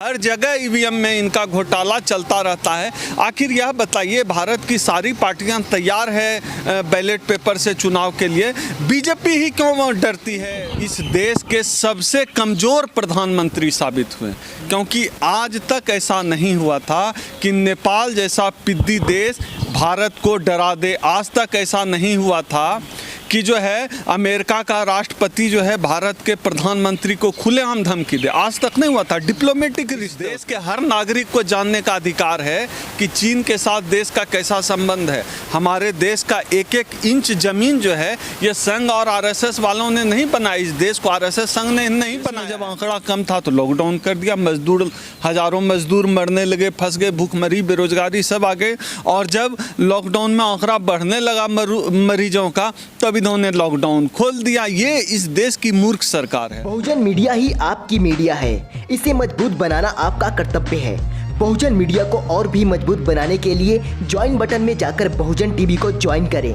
हर जगह ईवीएम में इनका घोटाला चलता रहता है। आखिर यह बताइए, भारत की सारी पार्टियां तैयार है बैलेट पेपर से चुनाव के लिए, बीजेपी ही क्यों डरती है? इस देश के सबसे कमज़ोर प्रधानमंत्री साबित हुए, क्योंकि आज तक ऐसा नहीं हुआ था कि नेपाल जैसा पिद्दी देश भारत को डरा दे। आज तक ऐसा नहीं हुआ था कि जो है अमेरिका का राष्ट्रपति जो है भारत के प्रधानमंत्री को खुलेआम धमकी दे। आज तक नहीं हुआ था। डिप्लोमेटिक देश के हर नागरिक को जानने का अधिकार है कि चीन के साथ देश का कैसा संबंध है। हमारे देश का एक एक इंच जमीन जो है ये संघ और आरएसएस वालों ने नहीं बनाई। इस देश को आरएसएस संघ ने नहीं बनाया। जब आंकड़ा कम था तो लॉकडाउन कर दिया, मजदूर हजारों मजदूर मरने लगे, फंस गए, भूखमरी बेरोजगारी सब आ गए। और जब लॉकडाउन में आंकड़ा बढ़ने लगा मरीजों का, तब इन्होंने लॉकडाउन खोल दिया। ये इस देश की मूर्ख सरकार है। बहुजन मीडिया ही आपकी मीडिया है, इसे मजबूत बनाना आपका कर्तव्य है। बहुजन मीडिया को और भी मजबूत बनाने के लिए ज्वाइन बटन में जाकर बहुजन टीवी को ज्वाइन करें।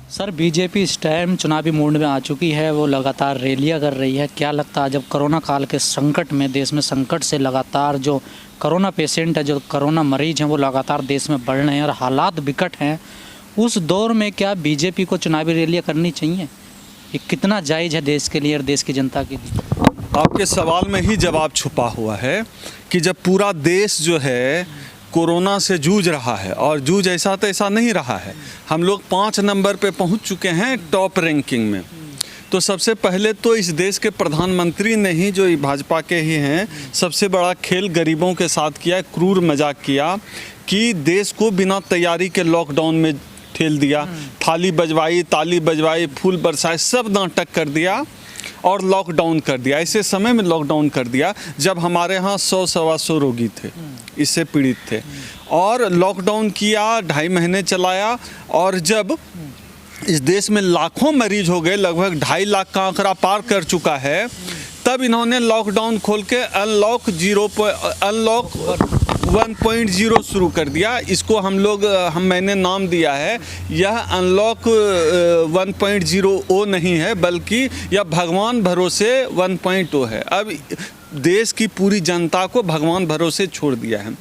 सर, बीजेपी इस टाइम चुनावी मूड में आ चुकी है, वो लगातार रैलियां कर रही है। क्या लगता है, जब कोरोना काल के संकट में, देश में संकट से लगातार जो कोरोना पेशेंट है, जो कोरोना मरीज हैं, वो लगातार देश में बढ़ रहे हैं और हालात विकट हैं, उस दौर में क्या बीजेपी को चुनावी रैलियां करनी चाहिए? ये कितना जायज़ है देश के लिए और देश की जनता के लिए? आपके सवाल में ही जवाब छुपा हुआ है कि जब पूरा देश जो है कोरोना से जूझ रहा है, और जूझ ऐसा तो ऐसा नहीं रहा है, हम लोग 5 नंबर पे पहुंच चुके हैं टॉप रैंकिंग में। तो सबसे पहले तो इस देश के प्रधानमंत्री ने ही, जो भाजपा के ही हैं, सबसे बड़ा खेल गरीबों के साथ किया, क्रूर मजाक किया कि देश को बिना तैयारी के लॉकडाउन में ठेल दिया। थाली बजवाई, ताली बजवाई, फूल बरसाए, सब नाटक कर दिया और लॉकडाउन कर दिया। ऐसे समय में लॉकडाउन कर दिया जब हमारे यहाँ 100-125 रोगी थे, इससे पीड़ित थे, और लॉकडाउन किया, 2.5 महीने चलाया। और जब इस देश में लाखों मरीज हो गए, लगभग 2.5 लाख का आंकड़ा पार कर चुका है, तब इन्होंने लॉकडाउन खोल के अनलॉक 1.0 शुरू कर दिया। इसको मैंने नाम दिया है, यह अनलॉक 1.0 नहीं है, बल्कि यह भगवान भरोसे 1.0 है। अब देश की पूरी जनता को भगवान भरोसे छोड़ दिया है।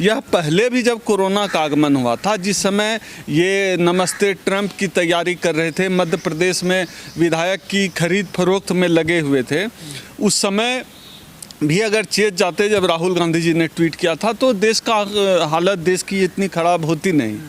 यह पहले भी जब कोरोना का आगमन हुआ था, जिस समय ये नमस्ते ट्रंप की तैयारी कर रहे थे, मध्य प्रदेश में विधायक की खरीद फरोख्त में लगे हुए थे, उस समय भी अगर चेत जाते, जब राहुल गांधी जी ने ट्वीट किया था, तो देश का हालत देश की इतनी खराब होती नहीं।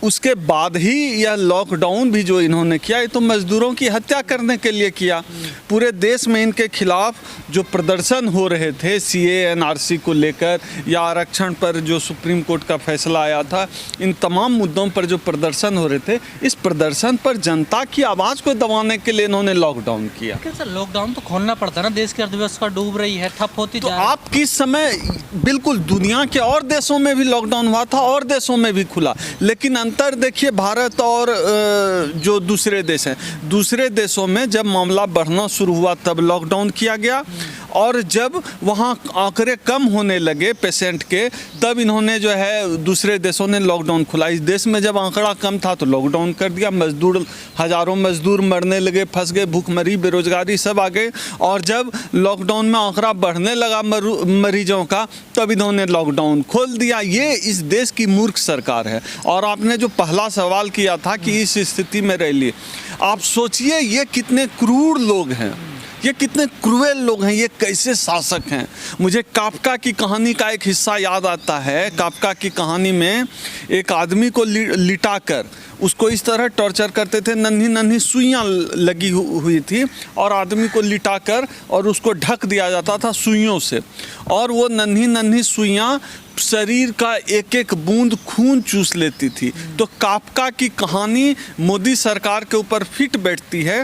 उसके बाद ही यह लॉकडाउन भी जो इन्होंने किया, ये तो मजदूरों की हत्या करने के लिए किया। पूरे देश में इनके खिलाफ जो प्रदर्शन हो रहे थे सीए एनआरसी को लेकर, या आरक्षण पर जो सुप्रीम कोर्ट का फैसला आया था, इन तमाम मुद्दों पर जो प्रदर्शन हो रहे थे, इस प्रदर्शन पर जनता की आवाज़ को दबाने के लिए इन्होंने लॉकडाउन किया। सर, लॉकडाउन तो खोलना पड़ता है ना, देश की अर्थव्यवस्था डूब रही है, ठप होती जा रही है। आप किस समय, बिल्कुल दुनिया के और देशों में भी लॉकडाउन हुआ था और देशों में भी खुला, लेकिन अंतर देखिए भारत और जो दूसरे देश हैं, दूसरे देशों में जब मामला बढ़ना शुरू हुआ तब लॉकडाउन किया गया, और जब वहाँ आंकड़े कम होने लगे पेशेंट के, तब इन्होंने जो है दूसरे देशों ने लॉकडाउन खुला। इस देश में जब आंकड़ा कम था तो लॉकडाउन कर दिया, हजारों मजदूर मरने लगे, फंस गए, भूखमरी बेरोजगारी सब आ गए। और जब लॉकडाउन में आंकड़ा बढ़ने लगा मरीजों का, तब इन्होंने लॉकडाउन खोल दिया। ये इस देश की मूर्ख सरकार है। और आपने जो पहला सवाल किया था कि इस स्थिति में रह लिए, आप सोचिए ये कितने क्रूर लोग हैं, ये कितने क्रूएल लोग हैं, ये कैसे शासक हैं। मुझे काफका की कहानी का एक हिस्सा याद आता है। काफका की कहानी में एक आदमी को लिटाकर उसको इस तरह टॉर्चर करते थे, नन्ही नन्ही सुइयाँ लगी हुई थी, और आदमी को लिटाकर और उसको ढक दिया जाता था सुइयों से, और वो नन्ही नन्ही सुइयाँ शरीर का एक एक बूंद खून चूस लेती थी। तो काफका की कहानी मोदी सरकार के ऊपर फिट बैठती है।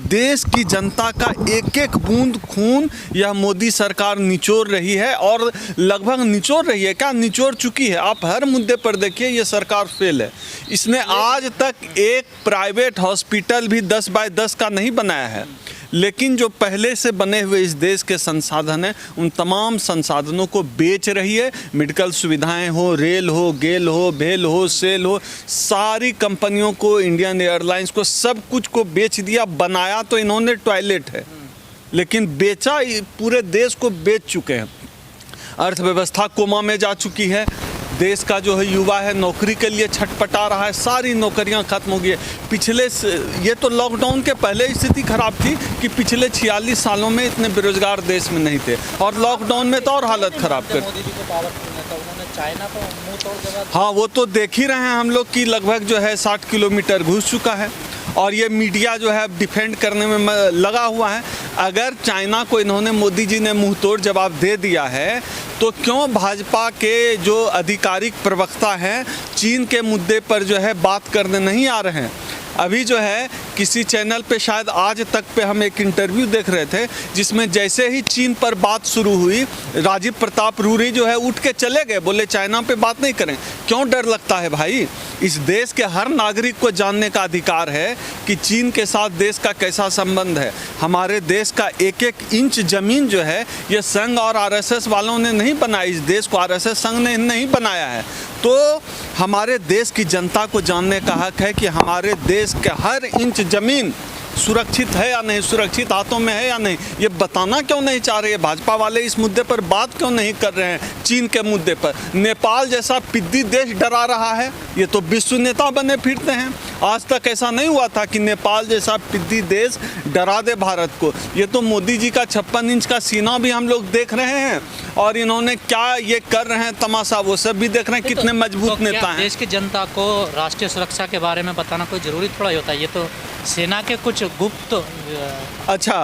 देश की जनता का एक एक बूंद खून यह मोदी सरकार निचोड़ रही है, और लगभग निचोड़ रही है, क्या निचोड़ चुकी है। आप हर मुद्दे पर देखिए, ये सरकार फेल है। इसने आज तक एक प्राइवेट हॉस्पिटल भी 10 बाय 10 का नहीं बनाया है, लेकिन जो पहले से बने हुए इस देश के संसाधन हैं, उन तमाम संसाधनों को बेच रही है। मेडिकल सुविधाएं हो, रेल हो, गेल हो, भेल हो, सेल हो, सारी कंपनियों को, इंडियन एयरलाइंस को, सब कुछ को बेच दिया। बनाया तो इन्होंने टॉयलेट है, लेकिन बेचा पूरे देश को बेच चुके हैं। अर्थव्यवस्था कोमा में जा चुकी है। देश का जो है युवा है नौकरी के लिए छटपटा रहा है, सारी नौकरियां खत्म हो गई है। ये तो लॉकडाउन के पहले स्थिति खराब थी कि पिछले 46 सालों में इतने बेरोजगार देश में नहीं थे, और लॉकडाउन में तो और हालत खराब कर। मोदी जी को पावरफुल नेता, उन्होंने चाइना को मुंह तोड़ जवाब। हाँ, वो तो देख ही रहे हैं हम लोग कि लगभग जो है 60 किलोमीटर घुस चुका है, और ये मीडिया जो है अब डिफेंड करने में लगा हुआ है। अगर चाइना को इन्होंने, मोदी जी ने मुंह तोड़ जवाब दे दिया है, तो क्यों भाजपा के जो आधिकारिक प्रवक्ता हैं चीन के मुद्दे पर जो है बात करने नहीं आ रहे हैं। अभी जो है किसी चैनल पे, शायद आज तक पे, हम एक इंटरव्यू देख रहे थे जिसमें जैसे ही चीन पर बात शुरू हुई, राजीव प्रताप रूडी जो है उठ के चले गए, बोले चाइना पे बात नहीं करें। क्यों डर लगता है भाई? इस देश के हर नागरिक को जानने का अधिकार है कि चीन के साथ देश का कैसा संबंध है। हमारे देश का एक एक इंच ज़मीन जो है ये संघ और आरएसएस वालों ने नहीं बनाई, इस देश को आरएसएस संघ ने नहीं बनाया है। तो हमारे देश की जनता को जानने का हक है कि हमारे देश के हर इंच ज़मीन सुरक्षित है या नहीं, सुरक्षित हाथों में है या नहीं, ये बताना क्यों नहीं चाह रहे हैं भाजपा वाले? इस मुद्दे पर बात क्यों नहीं कर रहे हैं? चीन के मुद्दे पर नेपाल जैसा पिद्दी देश डरा रहा है, ये तो विश्व नेता बने फिरते हैं। आज तक ऐसा नहीं हुआ था कि नेपाल जैसा पिद्दी देश डरा दे भारत को। ये तो मोदी जी का 56 इंच का सीना भी हम लोग देख रहे हैं, और इन्होंने क्या ये कर रहे हैं तमाशा, वो सब भी देख रहे हैं। कितने मजबूत नेता हैं। देश की जनता को राष्ट्रीय सुरक्षा के बारे में बताना कोई जरूरी थोड़ा ही होता है, ये तो सेना के कुछ गुप्त। अच्छा,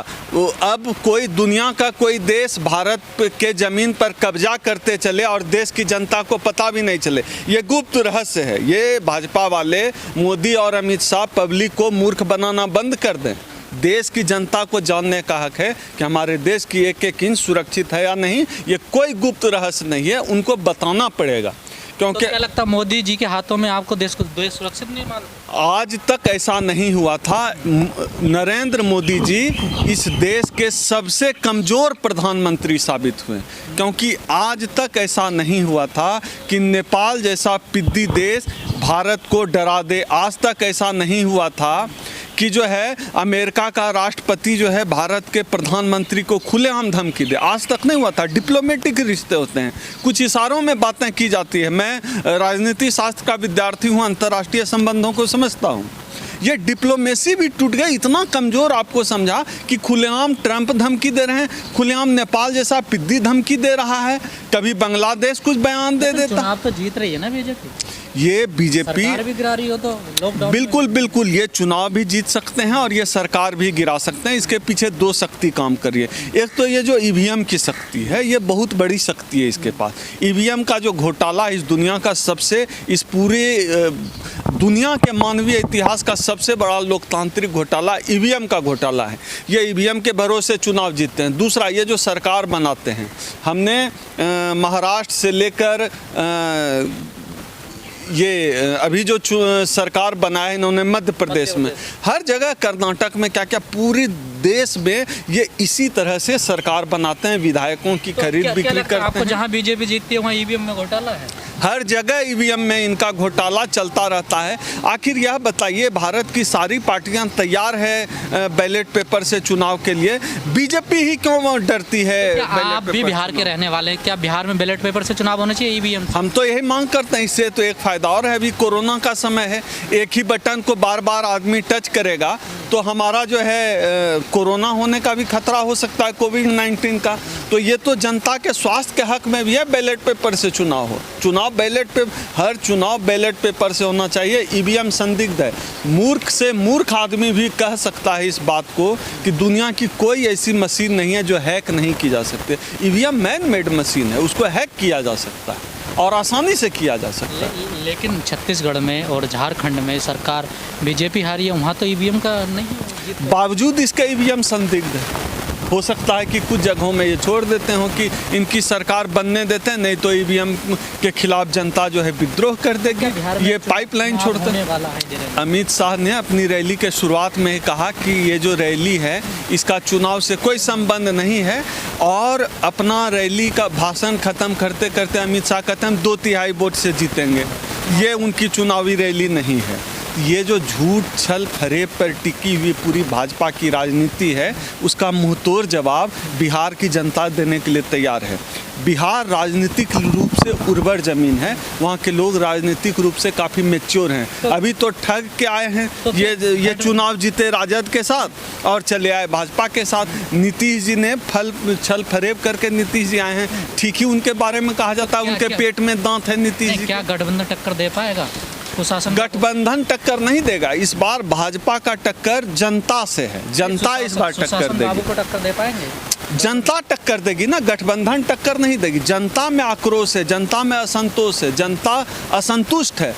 अब कोई दुनिया का कोई देश भारत के ज़मीन पर कब्जा करते चले और देश की जनता को पता भी नहीं चले, ये गुप्त रहस्य है। ये भाजपा वाले मोदी और अमित शाह पब्लिक को मूर्ख बनाना बंद कर दें। देश की जनता को जानने का हक है कि हमारे देश की एक एक इंच सुरक्षित है या नहीं। ये कोई गुप्त रहस्य नहीं है, उनको बताना पड़ेगा। क्योंकि तो क्या लगता है मोदी जी के हाथों में आपको देश सुरक्षित नहीं मालूम? आज तक ऐसा नहीं हुआ था। नरेंद्र मोदी जी इस देश के सबसे कमज़ोर प्रधानमंत्री साबित हुए, क्योंकि आज तक ऐसा नहीं हुआ था कि नेपाल जैसा पिद्दी देश भारत को डरा दे। आज तक ऐसा नहीं हुआ था कि जो है अमेरिका का राष्ट्रपति जो है भारत के प्रधानमंत्री को खुलेआम धमकी दे। आज तक नहीं हुआ था। डिप्लोमेटिक रिश्ते होते हैं, कुछ इशारों में बातें की जाती है। मैं राजनीति शास्त्र का विद्यार्थी हूँ, अंतर्राष्ट्रीय संबंधों को समझता हूँ। ये डिप्लोमेसी भी टूट गई, इतना कमज़ोर आपको समझा कि खुलेआम ट्रंप धमकी दे रहे हैं, खुलेआम नेपाल जैसा पिद्दी धमकी दे रहा है, कभी बांग्लादेश कुछ बयान दे देता। चुनाव तो जीत रही है ना बीजेपी, ये बीजेपी सरकार भी गिरा रही हो तो लॉकडाउन। बिल्कुल बिल्कुल, ये चुनाव भी जीत सकते हैं और ये सरकार भी गिरा सकते हैं। इसके पीछे दो शक्ति काम कर रही है। एक तो ये जो ईवीएम की शक्ति है, ये बहुत बड़ी शक्ति है इसके पास। ईवीएम का जो घोटाला इस दुनिया का सबसे, इस पूरे दुनिया के मानवीय इतिहास का सबसे बड़ा लोकतांत्रिक घोटाला ईवीएम का घोटाला है। ये ईवीएम के भरोसे चुनाव जीतते हैं। दूसरा, ये जो सरकार बनाते हैं, हमने महाराष्ट्र से लेकर ये अभी जो सरकार बनाए इन्होंने मध्य प्रदेश में, हर जगह, कर्नाटक में, क्या क्या पूरी देश में ये इसी तरह से सरकार बनाते हैं, विधायकों की खरीद बिक्री करते हैं। जहाँ बीजेपी जीतती है वहाँ ईवीएम में घोटाला है। हर जगह ईवीएम में इनका घोटाला चलता रहता है। आखिर यह बताइए, भारत की सारी पार्टियां तैयार है बैलेट पेपर से चुनाव के लिए, बीजेपी ही क्यों डरती है? आप भी बिहार के रहने वाले हैं, क्या बिहार में बैलेट पेपर से चुनाव होना चाहिए ईवीएम? हम तो यही मांग करते हैं। इससे तो एक फायदा और है, अभी कोरोना का समय है, एक ही बटन को बार बार आदमी टच करेगा तो हमारा जो है कोरोना होने का भी खतरा हो सकता है, कोविड-19 का। तो ये तो जनता के स्वास्थ्य के हक में भी है बैलेट पेपर से चुनाव हो। हर चुनाव बैलेट पेपर से होना चाहिए। ईवीएम संदिग्ध है। मूर्ख से मूर्ख आदमी भी कह सकता है इस बात को कि दुनिया की कोई ऐसी मशीन नहीं है जो हैक नहीं की जा सकती। ईवीएम मैन मेड मशीन है, उसको हैक किया जा सकता है और आसानी से किया जा सकता है। लेकिन छत्तीसगढ़ में और झारखंड में सरकार बीजेपी हारी है, वहाँ तो ईवीएम का नहीं है। बावजूद इसका ईवीएम संदिग्ध है। हो सकता है कि कुछ जगहों में ये छोड़ देते हो कि इनकी सरकार बनने देते हैं, नहीं तो ईवीएम के खिलाफ जनता जो है विद्रोह कर देगी। ये पाइपलाइन छोड़ते हैं। अमित शाह ने अपनी रैली के शुरुआत में कहा कि ये जो रैली है इसका चुनाव से कोई संबंध नहीं है, और अपना रैली का भाषण खत्म करते करते अमित शाह कहते हैं हम 2/3 वोट से जीतेंगे। ये उनकी चुनावी रैली नहीं है। ये जो झूठ छल फरेब पर टिकी हुई पूरी भाजपा की राजनीति है, उसका मुंहतोड़ जवाब बिहार की जनता देने के लिए तैयार है। बिहार राजनीतिक रूप से उर्वर ज़मीन है, वहाँ के लोग राजनीतिक रूप से काफ़ी मैच्योर हैं। अभी तो ठग के आए हैं, ये चुनाव जीते राजद के साथ और चले आए भाजपा के साथ। नीतीश जी ने छल फरेब करके नीतीश जी आए हैं, ठीक ही उनके बारे में कहा जाता है उनके पेट में दांत है नीतीश जी। क्या गठबंधन टक्कर दे पाएगा? गठबंधन टक्कर नहीं देगा, इस बार भाजपा का टक्कर जनता से है। जनता इस बार टक्कर देगी। को टक्कर दे पाएंगे? जनता टक्कर देगी ना, गठबंधन टक्कर नहीं देगी। जनता में आक्रोश है, जनता में असंतोष है, जनता असंतुष्ट है।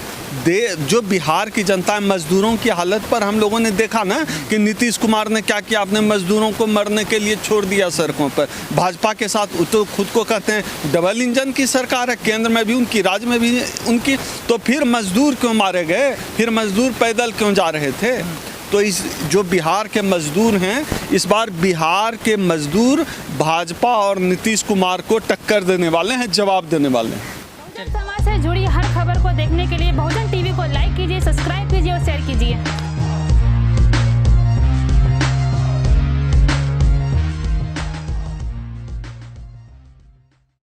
जो बिहार की जनता है, मजदूरों की हालत पर हम लोगों ने देखा ना कि नीतीश कुमार ने क्या किया, अपने मजदूरों को मरने के लिए छोड़ दिया सड़कों पर। भाजपा के साथ तो खुद को कहते हैं डबल इंजन की सरकार है, केंद्र में भी उनकी, राज्य में भी उनकी, तो फिर मजदूर क्यों मारे गए? फिर मजदूर पैदल क्यों जा रहे थे? तो इस जो बिहार के मजदूर हैं, इस बार बिहार के मजदूर भाजपा और नीतीश कुमार को टक्कर देने वाले हैं, जवाब देने वाले हैं। समाज से जुड़ी हर खबर को देखने के लिए बहुजन टीवी को लाइक कीजिए, सब्सक्राइब कीजिए और शेयर कीजिए।